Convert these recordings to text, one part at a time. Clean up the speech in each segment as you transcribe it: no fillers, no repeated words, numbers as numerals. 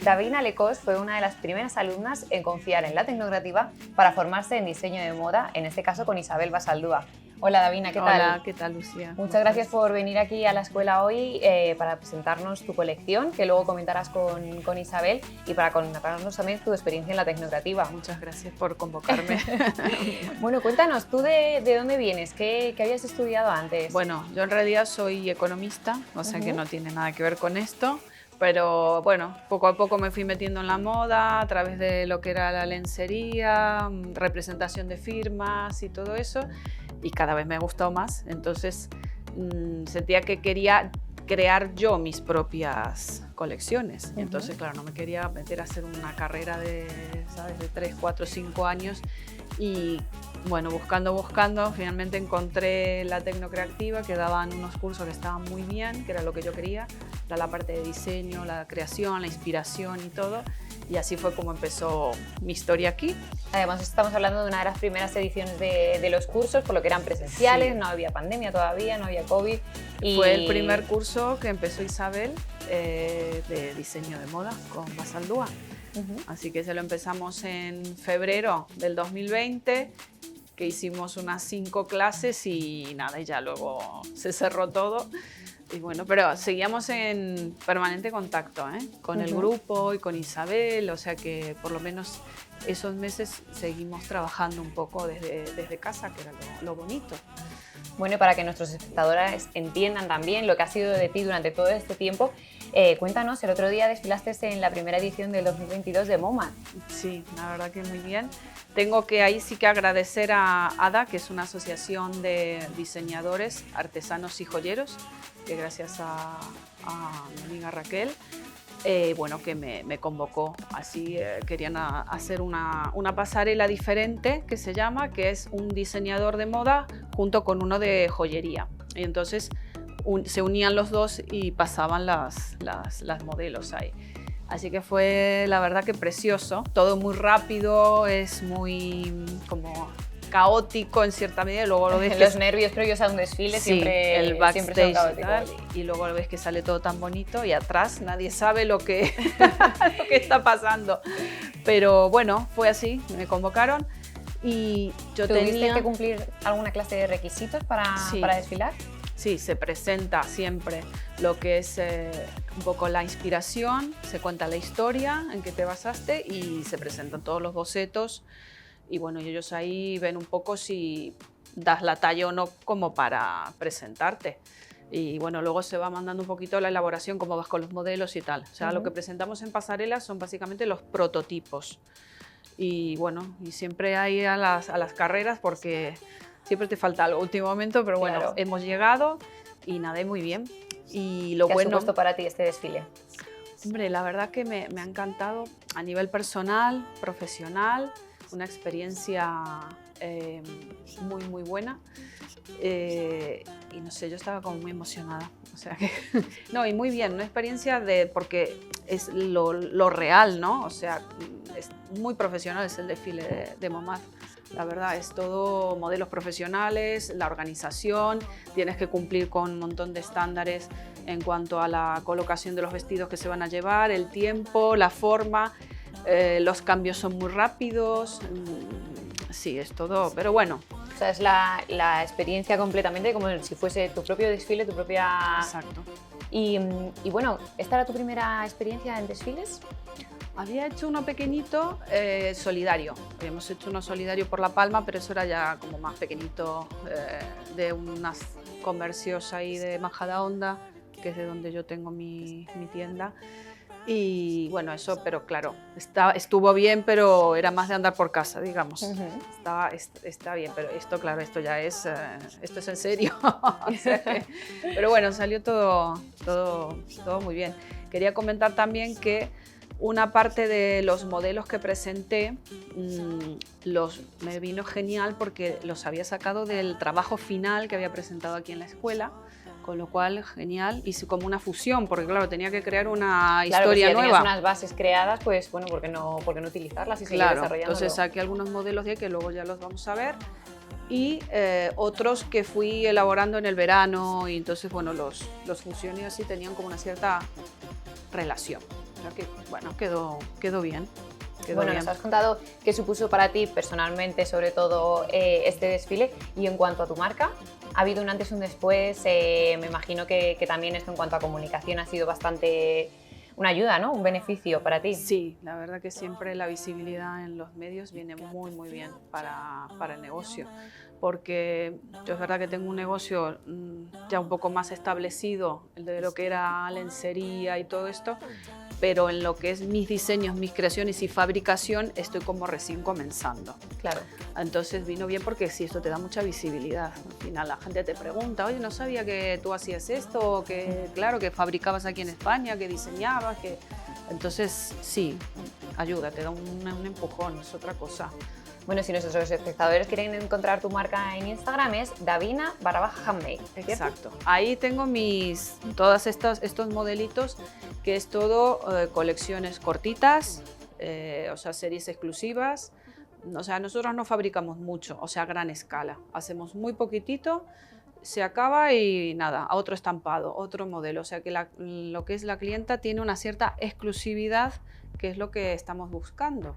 Davina Lecos fue una de las primeras alumnas en confiar en la Tecnocreativa para formarse en diseño de moda, en este caso con Isabel Basaldúa. Hola Davina, ¿qué tal? Hola, ¿qué tal, Lucía? Muchas gracias por venir aquí a la escuela hoy para presentarnos tu colección, que luego comentarás con Isabel, y para contarnos también tu experiencia en la Tecnocreativa. Muchas gracias por convocarme. Bueno, cuéntanos, ¿tú de dónde vienes? ¿Qué habías estudiado antes? Bueno, yo en realidad soy economista, o sea que no tiene nada que ver con esto. Pero bueno, poco a poco me fui metiendo en la moda a través de lo que era la lencería, representación de firmas y todo eso, y cada vez me ha gustado más. Entonces sentía que quería crear yo mis propias colecciones. Entonces, claro, no me quería meter a hacer una carrera de 3, 4, 5 años. Y bueno, buscando, finalmente encontré la Tecnocreativa, que daban unos cursos que estaban muy bien, que era lo que yo quería, era la parte de diseño, la creación, la inspiración y todo. Y así fue como empezó mi historia aquí. Además, estamos hablando de una de las primeras ediciones de los cursos, por lo que eran presenciales, sí. No había pandemia todavía, no había COVID. Y fue el primer curso que empezó Isabel de diseño de moda con Basaldúa. Así que se lo empezamos en febrero del 2020, que hicimos unas 5 clases y nada, y ya luego se cerró todo. Y bueno, pero seguíamos en permanente contacto con el grupo y con Isabel, o sea que por lo menos esos meses seguimos trabajando un poco desde casa, que era lo bonito. Bueno, y para que nuestros espectadores entiendan también lo que ha sido de ti durante todo este tiempo, cuéntanos, el otro día desfilaste en la primera edición del 2022 de MoMA. Sí, la verdad que muy bien. Tengo que ahí sí que agradecer a ADA, que es una asociación de diseñadores, artesanos y joyeros, que gracias a mi amiga Raquel, bueno, que me convocó. Así querían hacer una pasarela diferente, que se llama, que es un diseñador de moda junto con uno de joyería. Y entonces se unían los dos y pasaban las modelos ahí. Así que fue, la verdad, que precioso. Todo muy rápido, es muy como caótico en cierta medida. Luego lo ves los nervios previos a un desfile, sí, el backstage siempre son caóticos. Y luego lo ves que sale todo tan bonito y atrás nadie sabe lo que está pasando. Pero bueno, fue así, me convocaron y yo ¿Tuviste que cumplir alguna clase de requisitos para desfilar? Sí, se presenta siempre lo que es un poco la inspiración, se cuenta la historia en que te basaste y se presentan todos los bocetos. Y bueno, ellos ahí ven un poco si das la talla o no como para presentarte. Y bueno, luego se va mandando un poquito la elaboración, cómo vas con los modelos y tal. O sea, lo que presentamos en pasarelas son básicamente los prototipos. Y bueno, y siempre hay a las carreras porque siempre te falta algo último momento, pero bueno, claro, hemos llegado y nadé muy bien. Y lo ¿Qué bueno, ha supuesto para ti este desfile? Hombre, la verdad que me ha encantado a nivel personal, profesional, una experiencia muy buena. Y no sé, yo estaba como muy emocionada. O sea que, no, y muy bien, una experiencia porque es lo real, ¿no? O sea, es muy profesional, es el desfile de MoMA. La verdad, es todo modelos profesionales, la organización, tienes que cumplir con un montón de estándares en cuanto a la colocación de los vestidos que se van a llevar, el tiempo, la forma, los cambios son muy rápidos, sí, es todo, pero bueno. O sea, es la experiencia completamente como si fuese tu propio desfile, tu propia... Exacto. Y bueno, ¿esta era tu primera experiencia en desfiles? Había hecho uno pequeñito, solidario. Habíamos hecho uno solidario por La Palma, pero eso era ya como más pequeñito, de unos comercios ahí de Majadahonda, que es de donde yo tengo mi tienda. Y bueno, eso, pero claro, estuvo bien, pero era más de andar por casa, digamos. Está bien, pero esto, claro, esto ya es, esto es en serio. O sea pero bueno, salió todo muy bien. Quería comentar también que una parte de los modelos que presenté me vino genial porque los había sacado del trabajo final que había presentado aquí en la escuela, con lo cual genial, hice como una fusión, porque claro, tenía que crear una historia nueva. Tenías unas bases creadas, pues bueno, ¿por qué no utilizarlas y seguir desarrollándolo? Entonces saqué algunos modelos de ahí que luego ya los vamos a ver y otros que fui elaborando en el verano y entonces bueno, los fusiones así tenían como una cierta relación. sea que, bueno, quedó bien. Bueno, nos has contado qué supuso para ti personalmente, sobre todo, este desfile. Y en cuanto a tu marca, ¿ha habido un antes y un después? Me imagino que también esto en cuanto a comunicación ha sido bastante una ayuda, ¿no? Un beneficio para ti. Sí, la verdad que siempre la visibilidad en los medios viene muy, muy bien para el negocio. Porque yo es verdad que tengo un negocio ya un poco más establecido, el de lo que era lencería y todo esto, pero en lo que es mis diseños, mis creaciones y fabricación estoy como recién comenzando. Claro. Entonces vino bien porque sí, esto te da mucha visibilidad. Al final la gente te pregunta, oye, no sabía que tú hacías esto, que claro, que fabricabas aquí en España, que diseñabas, que... Entonces sí, ayuda, te da un empujón, es otra cosa. Bueno, si nuestros espectadores quieren encontrar tu marca en Instagram es davina_handmade. Exacto. Ahí tengo todos estos modelitos, que es todo colecciones cortitas, o sea, series exclusivas. O sea, nosotros no fabricamos mucho, o sea, a gran escala. Hacemos muy poquitito, se acaba y nada, a otro estampado, otro modelo. O sea, que lo que es la clienta tiene una cierta exclusividad, que es lo que estamos buscando.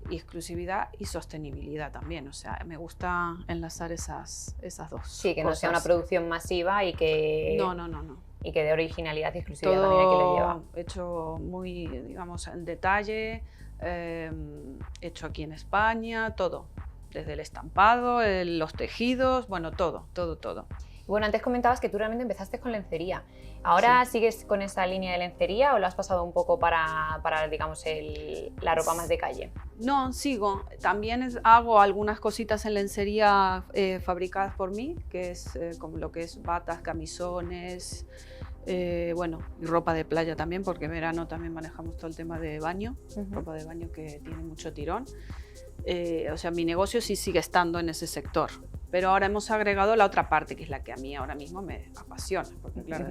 Y exclusividad y sostenibilidad también, o sea, me gusta enlazar esas dos Sí, que cosas. no sea una producción masiva y que... No. Y que de originalidad y exclusividad Todo también hay que lo lleva. hecho muy, digamos, en detalle, hecho aquí en España, todo. Desde el estampado, los tejidos, bueno, todo. Bueno, antes comentabas que tú realmente empezaste con lencería. ¿Ahora Sí. sigues con esa línea de lencería o lo has pasado un poco para digamos, la ropa más de calle? No, sigo. También hago algunas cositas en lencería fabricadas por mí, que es como lo que es batas, camisones, bueno, y ropa de playa también, porque en verano también manejamos todo el tema de baño, ropa de baño que tiene mucho tirón. O sea, mi negocio sí sigue estando en ese sector, pero ahora hemos agregado la otra parte, que es la que a mí ahora mismo me apasiona, porque claro,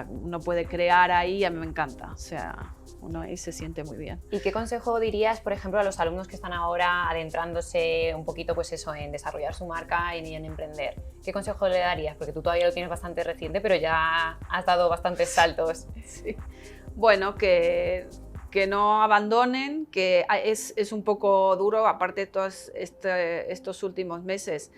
uno puede crear ahí, a mí me encanta, o sea, uno ahí se siente muy bien. ¿Y qué consejo dirías, por ejemplo, a los alumnos que están ahora adentrándose un poquito, pues eso, en desarrollar su marca y en emprender? ¿Qué consejo le darías? Porque tú todavía lo tienes bastante reciente, pero ya has dado bastantes saltos. Sí. Bueno, que no abandonen, que es un poco duro, aparte todos estos últimos meses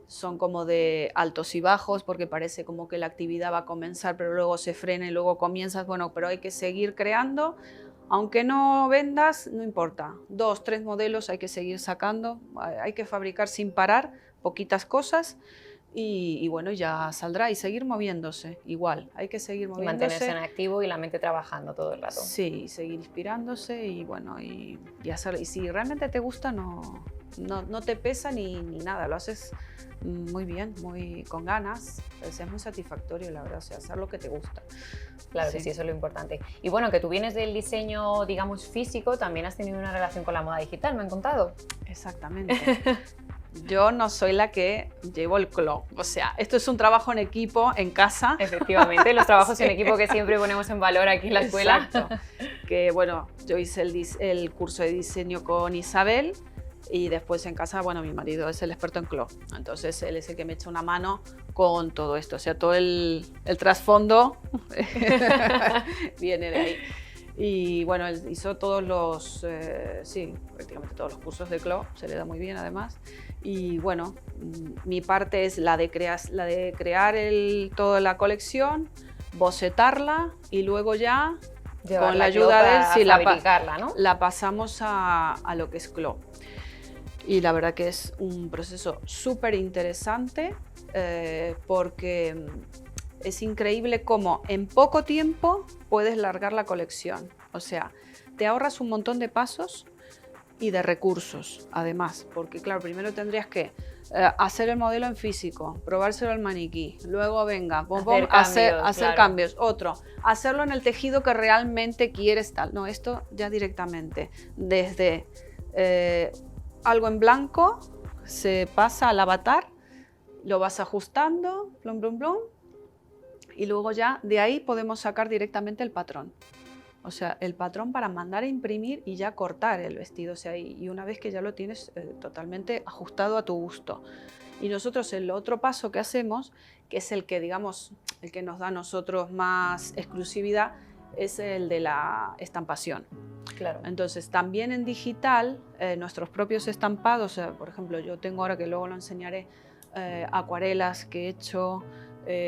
son como de altos y bajos, porque parece como que la actividad va a comenzar, pero luego se frena y luego comienzas, bueno, pero hay que seguir creando, aunque no vendas, no importa, 2, 3 modelos hay que seguir sacando, hay que fabricar sin parar, poquitas cosas, y bueno, ya saldrá, y seguir moviéndose, igual, hay que seguir moviéndose. Y mantenerse en activo y la mente trabajando todo el rato. Sí, seguir inspirándose y bueno, y hacerlo. Y si realmente te gusta, no te pesa ni nada, lo haces muy bien, muy con ganas, es muy satisfactorio, la verdad, o sea, hacer lo que te gusta. Claro que sí, eso es lo importante. Y bueno, que tú vienes del diseño, digamos, físico, también has tenido una relación con la moda digital, ¿me han contado? Exactamente. Yo no soy la que llevo el clon, o sea, esto es un trabajo en equipo, en casa. Efectivamente, los trabajos en equipo que siempre ponemos en valor aquí en la escuela. Exacto. Que bueno, yo hice el curso de diseño con Isabel y después en casa, bueno, mi marido es el experto en clon, entonces él es el que me echa una mano con todo esto, o sea, todo el trasfondo viene de ahí. Y bueno, él hizo todos los, sí, prácticamente todos los cursos de clon, se le da muy bien además. Y bueno, mi parte es la de crear toda la colección, bocetarla y luego ya, llevar con la ayuda de él, sí, fabricarla, ¿no? la pasamos a lo que es clon. Y la verdad que es un proceso súper interesante porque es increíble cómo en poco tiempo puedes largar la colección. O sea, te ahorras un montón de pasos y de recursos, además. Porque claro, primero tendrías que hacer el modelo en físico, probárselo al maniquí, luego venga, hacer cambios, otro, hacerlo en el tejido que realmente quieres, tal. No, esto ya directamente, desde algo en blanco, se pasa al avatar, lo vas ajustando, plum, plum, plum, y luego ya de ahí podemos sacar directamente el patrón. O sea, el patrón para mandar a imprimir y ya cortar el vestido. O sea, y una vez que ya lo tienes totalmente ajustado a tu gusto. Y nosotros el otro paso que hacemos, que es el que, digamos, el que nos da a nosotros más exclusividad, es el de la estampación. Claro. Entonces, también en digital, nuestros propios estampados, por ejemplo, yo tengo ahora, que luego lo enseñaré, acuarelas que he hecho,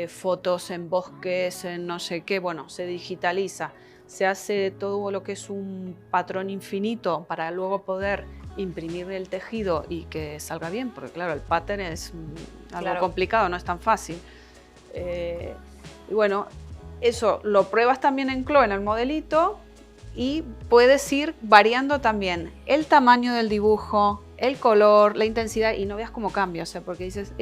fotos en bosques, en no sé qué, bueno, se digitaliza, se hace todo lo que es un patrón infinito para luego poder imprimir el tejido y que salga bien, porque claro, el pattern es algo complicado, no es tan fácil. Y bueno, eso lo pruebas también en Clo, en el modelito, y puedes ir variando también el tamaño del dibujo, el color, la intensidad, y no veas cómo cambia, o sea, porque dices,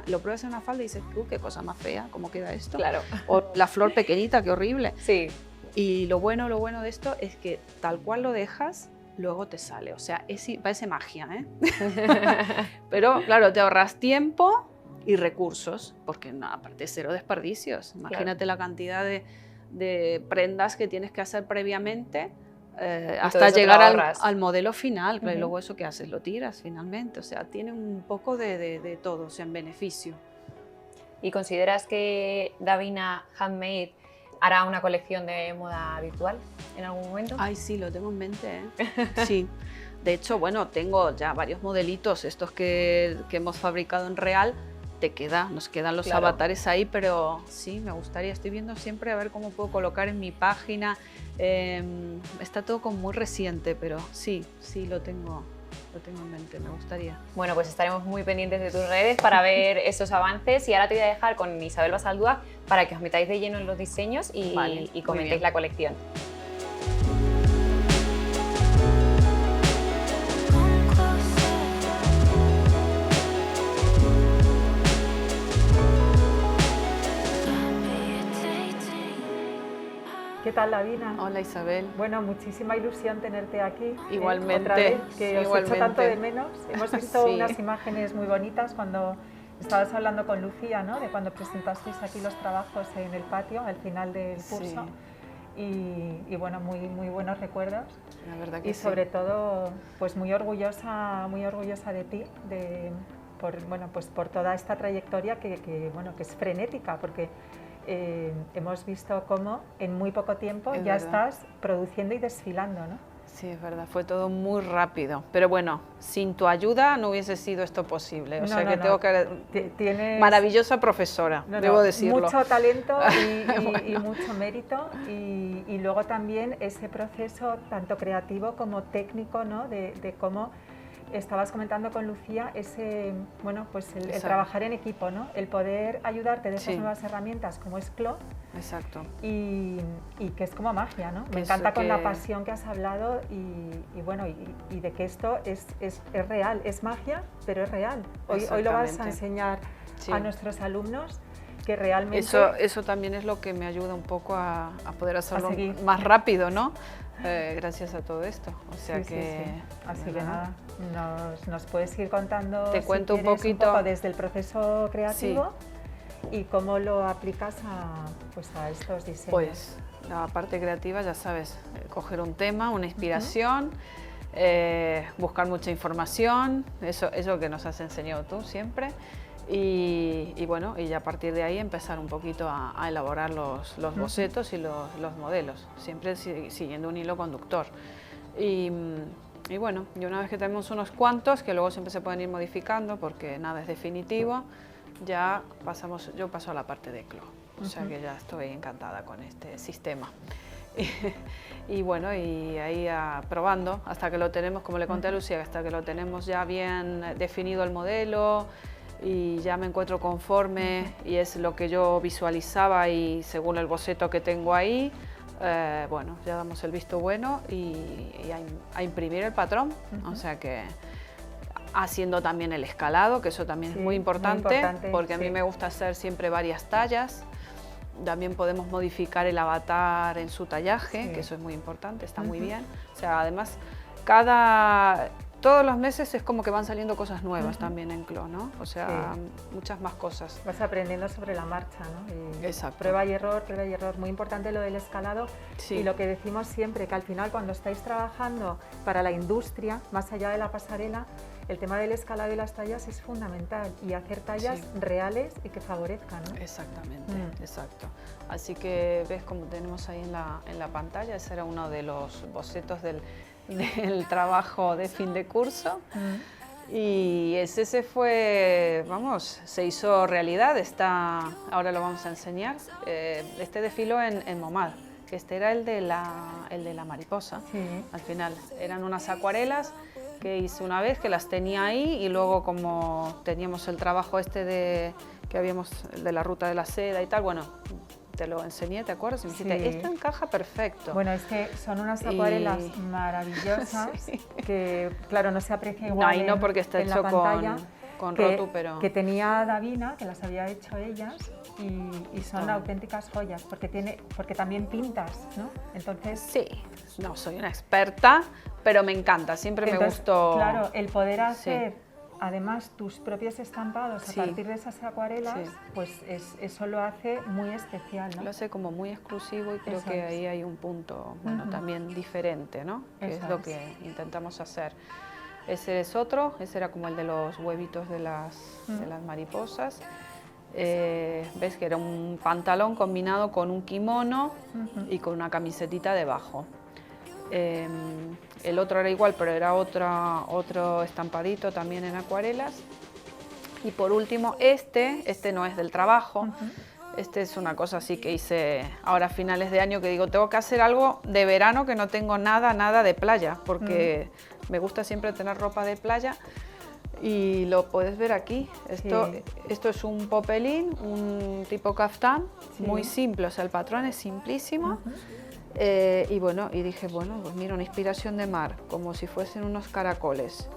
lo pruebas en una falda y dices, qué cosa más fea, cómo queda esto. Claro. O la flor pequeñita, qué horrible. Sí. Y lo bueno de esto es que tal cual lo dejas, luego te sale, o sea, parece magia, ¿eh? Pero claro, te ahorras tiempo y recursos, porque no, aparte cero desperdicios. Imagínate la cantidad de prendas que tienes que hacer previamente hasta llegar al modelo final. Claro, y luego eso, ¿qué haces? Lo tiras finalmente, o sea, tiene un poco de todo, o sea, en beneficio. ¿Y consideras que Davina Handmade hará una colección de moda virtual en algún momento? Ay, sí, lo tengo en mente, ¿eh? Sí. De hecho, bueno, tengo ya varios modelitos, estos que hemos fabricado en real. Nos quedan los avatares ahí, pero sí, me gustaría. Estoy viendo siempre a ver cómo puedo colocar en mi página. Está todo como muy reciente, pero sí, lo tengo en mente, me gustaría. Bueno, pues estaremos muy pendientes de tus redes para ver esos avances, y ahora te voy a dejar con Isabel Basaldúa para que os metáis de lleno en los diseños y comentéis la colección. ¿Qué tal, Davina? Hola, Isabel. Bueno, muchísima ilusión tenerte aquí. Igualmente. Otra vez, que igualmente. Os echo tanto de menos. Hemos visto unas imágenes muy bonitas cuando estabas hablando con Lucía, ¿no? De cuando presentasteis aquí los trabajos en el patio al final del curso. Y bueno, muy buenos recuerdos. La verdad que y sobre todo, pues muy orgullosa de ti, por toda esta trayectoria que es frenética, porque hemos visto cómo en muy poco tiempo ya estás produciendo y desfilando, ¿no? Sí, es verdad, fue todo muy rápido, pero bueno, sin tu ayuda no hubiese sido esto posible, o sea que tengo que... Tienes maravillosa profesora, debo decirlo. Mucho talento y mucho mérito, y luego también ese proceso tanto creativo como técnico, ¿no? De cómo estabas comentando con Lucía, el trabajar en equipo, ¿no? El poder ayudarte de esas nuevas herramientas como es Clo. Exacto. Y que es como magia, ¿no? Me encanta con la pasión que has hablado y de que esto es real, es magia, pero es real. Hoy lo vas a enseñar a nuestros alumnos, que realmente... Eso también es lo que me ayuda un poco a poder hacerlo más rápido, ¿no? Gracias a todo esto, o sea que... Así que nada, nos puedes ir contando, te cuento si quieres, un poco desde el proceso creativo y cómo lo aplicas a estos diseños. Pues la parte creativa, ya sabes, coger un tema, una inspiración, buscar mucha información, eso que nos has enseñado tú siempre. Y bueno, y a partir de ahí empezar un poquito a elaborar los bocetos y los modelos, siempre siguiendo un hilo conductor. Y bueno, y una vez que tenemos unos cuantos, que luego siempre se pueden ir modificando porque nada es definitivo, ya yo paso a la parte de Clo, o sea que ya estoy encantada con este sistema. Y bueno, y ahí probando hasta que lo tenemos, como le conté a Lucía, hasta que lo tenemos ya bien definido el modelo, y ya me encuentro conforme y es lo que yo visualizaba y según el boceto que tengo ahí, bueno, ya damos el visto bueno y a imprimir el patrón, o sea que haciendo también el escalado, que eso también es muy importante porque a mí me gusta hacer siempre varias tallas. También podemos modificar el avatar en su tallaje, que eso es muy importante, está muy bien. O sea, además, todos los meses es como que van saliendo cosas nuevas también en CLO, ¿no? O sea, muchas más cosas. Vas aprendiendo sobre la marcha, ¿no? Y Exacto. prueba y error. Muy importante lo del escalado y lo que decimos siempre, que al final cuando estáis trabajando para la industria, más allá de la pasarela, el tema del escalado y las tallas es fundamental y hacer tallas reales y que favorezcan, ¿no? Exactamente, exacto. Así que ves como tenemos ahí en la pantalla, ese era uno de los bocetos del trabajo de fin de curso. Y ese se fue, vamos, se hizo realidad, ahora lo vamos a enseñar. Este desfiló en Momad, que este era el de la mariposa. Al final eran unas acuarelas que hice una vez, que las tenía ahí, y luego como teníamos el trabajo de la ruta de la seda y tal, bueno, te lo enseñé, ¿te acuerdas? Y me dijiste, esto encaja perfecto. Bueno, es que son unas acuarelas maravillosas que, claro, no se aprecia igual no, porque está en hecho la pantalla, con rotu, pero... que tenía Davina, que las había hecho ellas, y son auténticas joyas, porque también pintas, ¿no? Entonces... Sí, no soy una experta, pero me encanta, siempre me gustó... Claro, el poder hacer... Además, tus propios estampados a partir de esas acuarelas, pues eso lo hace muy especial, ¿no? Lo hace como muy exclusivo y creo que ahí hay un punto, bueno, también diferente, ¿no? Que es lo que intentamos hacer. Ese es otro, ese era como el de los huevitos de las mariposas. Ves que era un pantalón combinado con un kimono y con una camisetita debajo. El otro era igual, pero era otro estampadito también en acuarelas. Y por último, este no es del trabajo, este es una cosa así que hice ahora a finales de año, que digo, tengo que hacer algo de verano que no tengo nada de playa, porque me gusta siempre tener ropa de playa. Y lo puedes ver aquí, esto es un popelín, un tipo caftán, muy simple, o sea, el patrón es simplísimo. Y bueno, y dije, bueno, pues mira, una inspiración de mar, como si fuesen unos caracoles.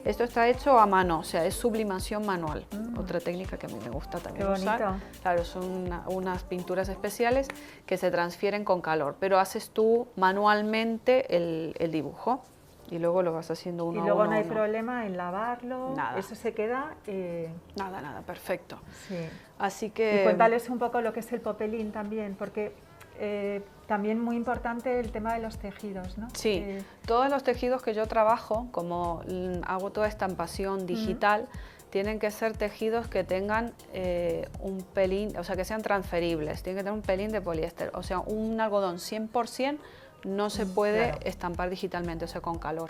Esto está hecho a mano, o sea, es sublimación manual, otra técnica que a mí me gusta también usar. Claro, son unas pinturas especiales que se transfieren con calor, pero haces tú manualmente el dibujo. Y luego lo vas haciendo uno a uno. Y luego no hay problema en lavarlo, nada. Eso se queda... Nada, perfecto. Sí. Así que... Y cuéntales un poco lo que es el popelín también, porque también muy importante el tema de los tejidos, ¿no? Sí, todos los tejidos que yo trabajo, como hago toda estampación digital, tienen que ser tejidos que tengan un pelín, o sea, que sean transferibles, tienen que tener un pelín de poliéster, o sea, un algodón 100%, no se puede estampar digitalmente, o sea, con calor.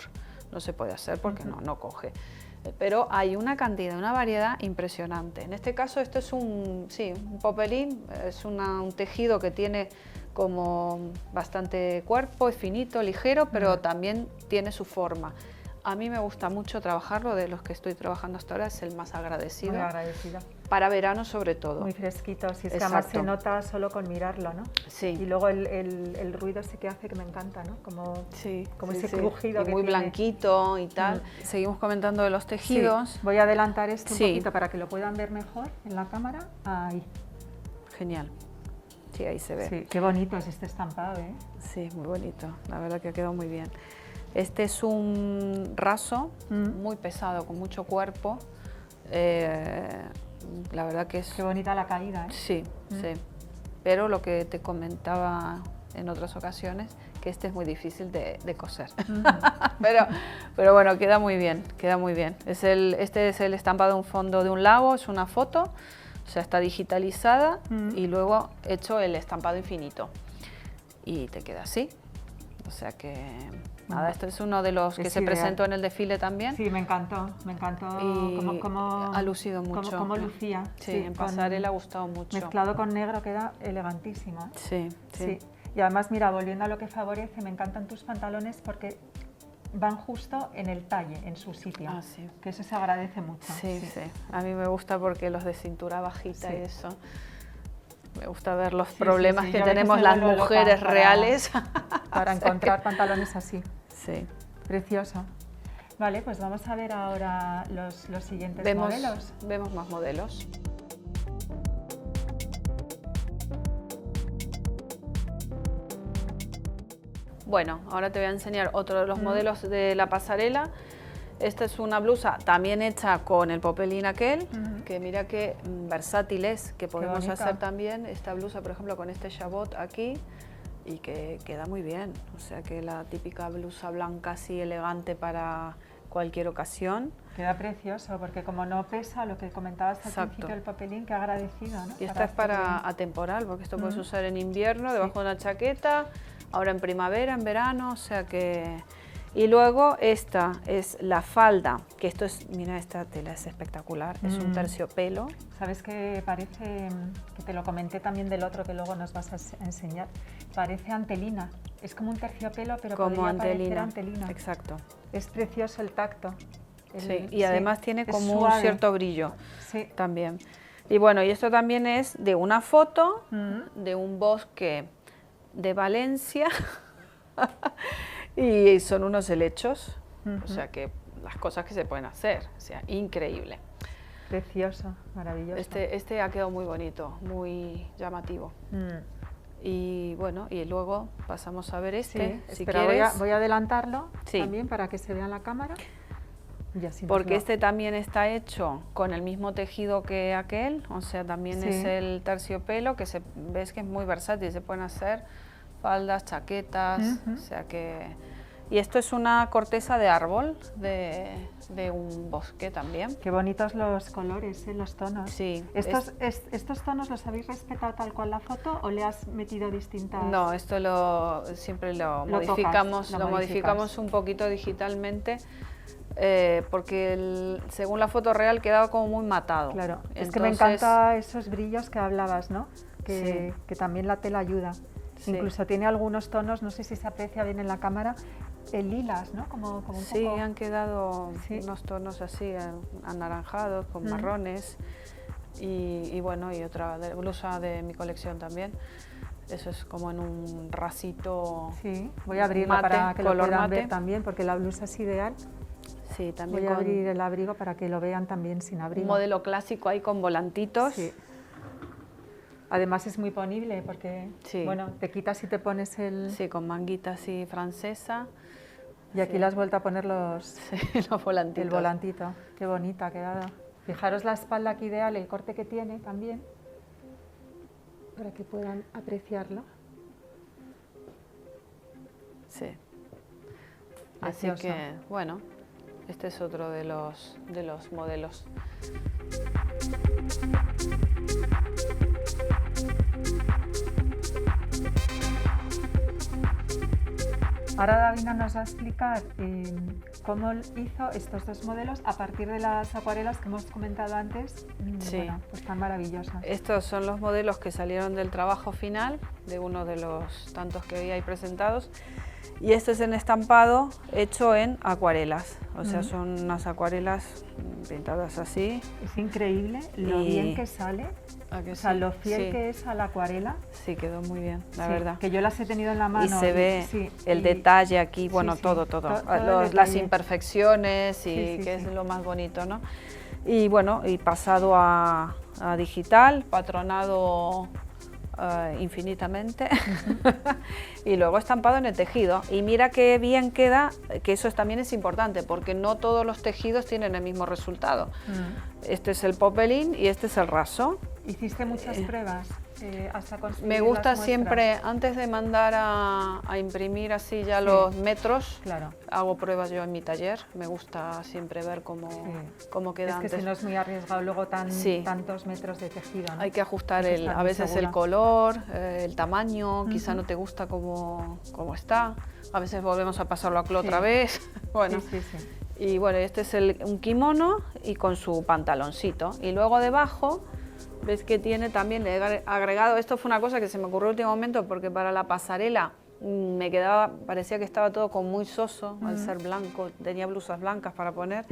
No se puede hacer porque no coge. Pero hay una cantidad, una variedad impresionante. En este caso, esto es un popelín, es un tejido que tiene como bastante cuerpo, es finito, ligero, pero también tiene su forma. A mí me gusta mucho trabajarlo, de los que estoy trabajando hasta ahora es el más agradecido. Muy agradecida. Para verano sobre todo. Muy fresquito, si es que además se nota solo con mirarlo, ¿no? Sí. Y luego el ruido sí que hace que me encanta, ¿no? Como ese crujido que muy tiene. Blanquito y tal. Seguimos comentando de los tejidos. Sí. Voy a adelantar esto un poquito para que lo puedan ver mejor en la cámara. Ahí. Genial. Sí, ahí se ve. Sí, qué bonito es este estampado, ¿eh? Sí, muy bonito. La verdad que ha quedado muy bien. Este es un raso muy pesado, con mucho cuerpo. La verdad que es... Qué bonita la caída, ¿eh? Sí, sí. Pero lo que te comentaba en otras ocasiones, que este es muy difícil de coser. pero bueno, queda muy bien, queda muy bien. Este es el estampado de un fondo de un lago, es una foto, o sea, está digitalizada y luego hecho el estampado infinito. Y te queda así. O sea que... Nada, este es uno de los que se presentó en el desfile también. Sí, me encantó y como ha lucido mucho. Como lucía. Sí, en pasarela ha gustado mucho. Mezclado con negro queda elegantísimo. Sí. Y además, mira, volviendo a lo que favorece, me encantan tus pantalones porque van justo en el talle, en su sitio, que eso se agradece mucho. Sí. A mí me gusta porque los de cintura bajita y eso... Me gusta ver los problemas que tenemos las mujeres reales. Para encontrar pantalones así. Sí. Precioso. Vale, pues vamos a ver ahora los siguientes modelos. Vemos más modelos. Bueno, ahora te voy a enseñar otro de los modelos de la pasarela. Esta es una blusa también hecha con el popelín aquel, que mira qué versátil es, que podemos hacer también esta blusa, por ejemplo, con este jabot aquí, y que queda muy bien. O sea que la típica blusa blanca así elegante para cualquier ocasión. Queda precioso, porque como no pesa, lo que comentabas al principio del papelín, que agradecido, ¿no? Y esta es para atemporal, porque esto puedes usar en invierno, debajo de una chaqueta, ahora en primavera, en verano, o sea que... Y luego esta es la falda, que esto es, mira, esta tela es espectacular, es un terciopelo. ¿Sabes qué parece? Que te lo comenté también del otro que luego nos vas a enseñar. Parece antelina, es como un terciopelo, pero como podría parecer antelina. antelina. Exacto. Es precioso el tacto. Sí, y además tiene como un cierto brillo también. Y bueno, y esto también es de una foto de un bosque de Valencia y son unos helechos, o sea que las cosas que se pueden hacer, o sea, increíble. Precioso, maravilloso. Este ha quedado muy bonito, muy llamativo. Y bueno, y luego pasamos a ver este, si quieres. Voy a adelantarlo también para que se vea en la cámara. Porque este también está hecho con el mismo tejido que aquel, o sea, también es el terciopelo, que ves que es muy versátil, se pueden hacer faldas, chaquetas, o sea que... Y esto es una corteza de árbol, de un bosque también. Qué bonitos los colores, los tonos. Sí. ¿Estos tonos los habéis respetado tal cual la foto o le has metido distintas...? No, esto siempre lo modificamos un poquito digitalmente. Porque según la foto real quedaba como muy matado. Claro, es que me encantan esos brillos que hablabas, ¿no? Que también la tela ayuda. Incluso tiene algunos tonos, no sé si se aprecia bien en la cámara, lilas, ¿no? Como un poco... han quedado unos tonos así, anaranjados, con marrones. Y bueno, y otra blusa de mi colección también. Eso es como en un racito. Sí, voy a abrirla para que lo puedan ver también, porque la blusa es ideal. Sí, también voy a abrir el abrigo para que lo vean también sin abrigo. Un modelo clásico ahí con volantitos. Sí. Además es muy ponible porque, bueno, te quitas y te pones el... Sí, con manguita así francesa. Y aquí le has vuelto a poner los volantitos. El volantito. Qué bonita ha quedado. Fijaros la espalda aquí ideal, el corte que tiene también, para que puedan apreciarlo. Sí. Así que, bueno, este es otro de los modelos. Ahora Davina nos va a explicar cómo hizo estos dos modelos a partir de las acuarelas que hemos comentado antes. Bueno, pues tan maravillosas. Estos son los modelos que salieron del trabajo final de uno de los tantos que vi ahí presentados. Y este es en estampado hecho en acuarelas, o sea, son unas acuarelas pintadas así. Es increíble lo bien que sale, o sea, lo fiel que es a la acuarela. Sí, quedó muy bien, la verdad. Que yo las he tenido en la mano. Y se ve el detalle aquí, bueno, todo. Las imperfecciones y que es lo más bonito, ¿no? Y bueno, y pasado a digital, patronado infinitamente y luego estampado en el tejido. Y mira qué bien queda, que eso también es importante porque no todos los tejidos tienen el mismo resultado. Este es el popelín y este es el raso. ¿Hiciste muchas pruebas hasta conseguir Me gusta las siempre, antes de mandar a imprimir así ya los metros, hago pruebas yo en mi taller. Me gusta siempre ver cómo queda antes. Es que si no es muy arriesgado luego tantos metros de tejido, ¿no? Hay que ajustar a veces el color, el tamaño, quizá no te gusta cómo está. A veces volvemos a pasarlo a clo otra vez. Bueno. Y bueno, este es un kimono y con su pantaloncito. Y luego debajo ves que tiene también, le he agregado, esto fue una cosa que se me ocurrió en el último momento porque para la pasarela parecía que estaba todo como muy soso al ser blanco, tenía blusas blancas para poner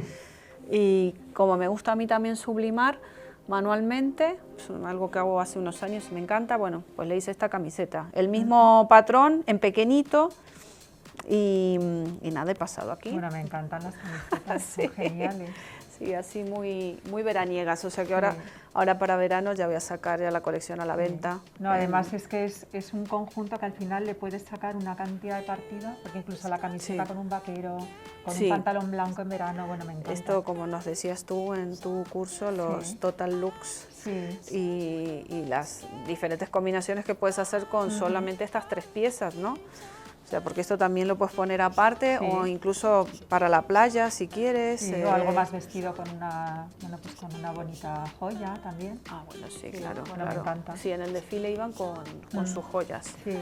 y como me gusta a mí también sublimar manualmente, es algo que hago hace unos años y me encanta, bueno, pues le hice esta camiseta, el mismo patrón en pequeñito y nada, he pasado aquí. Bueno, me encantan las camisetas, son geniales. Sí, así muy veraniegas, o sea que ahora, Sí. ahora para verano ya voy a sacar ya la colección a la venta. No, además es que es un conjunto que al final le puedes sacar una cantidad de partido, porque incluso la camiseta Sí. con un vaquero, con Sí. un pantalón blanco en verano, bueno, me encanta. Esto, como nos decías tú en tu curso, los Sí. total looks Sí, y las diferentes combinaciones que puedes hacer con solamente estas 3 piezas, ¿no? O sea, porque esto también lo puedes poner aparte Sí. o incluso para la playa si quieres. sí, o algo más vestido con una, bueno, pues con una bonita joya también. Ah, bueno, sí, Sí, claro, bueno, me claro. encanta. Sí, en el desfile iban con sus joyas. Sí,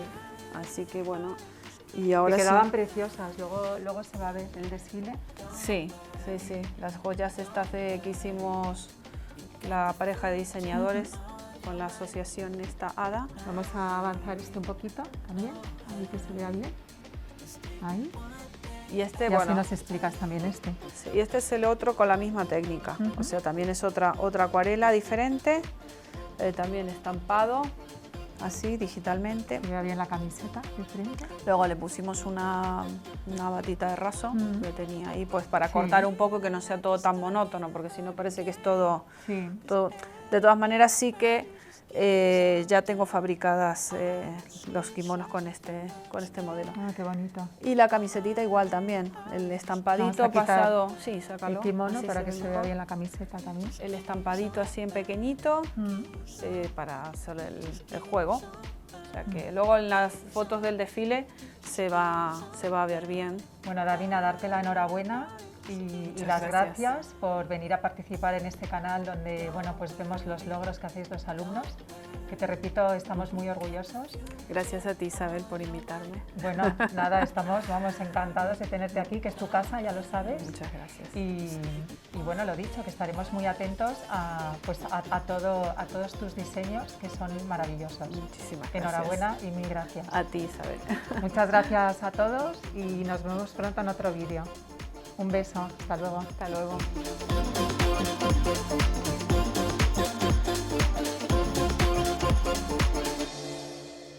Así que bueno, y que ahora quedaban sí. preciosas, luego se va a ver el desfile. Sí, sí, sí. Las joyas estas que hicimos la pareja de diseñadores con la asociación esta ADA. Vamos a avanzar un poquito también, ahí que se vea bien. Ahí. Y este, Y bueno, así nos explicas también este. sí, y este es el otro con la misma técnica. O sea, también es otra acuarela diferente, también estampado, así digitalmente. Se vea bien la camiseta de frente. Luego le pusimos una batita de raso que tenía ahí, pues para Sí. cortar un poco y que no sea todo tan monótono, porque si no parece que es todo. Sí. De todas maneras, sí que ya tengo fabricadas los kimonos con este modelo. Ah, qué bonito. Y la camisetita igual también, el Vamos estampadito a quitar pasado. Sí, sácalo. El kimono así para que ve se vea mejor. bien la camiseta también. El estampadito así en pequeñito para hacer el juego. O sea que luego en las fotos del desfile se va a ver bien. Bueno, Davina, darte la enhorabuena y Muchas las gracias. gracias por venir a participar en este canal donde, bueno, pues vemos los logros que hacéis los alumnos, que te repito, estamos muy orgullosos. Gracias a ti, Isabel, por invitarme. Bueno, nada, vamos encantados de tenerte aquí, que es tu casa, ya lo sabes. Muchas gracias. Y bueno, lo dicho, que estaremos muy atentos a todos tus diseños, que son maravillosos. Muchísimas gracias. Enhorabuena y mil gracias. A ti, Isabel. Muchas gracias a todos y nos vemos pronto en otro vídeo. Un beso, hasta luego. Hasta luego.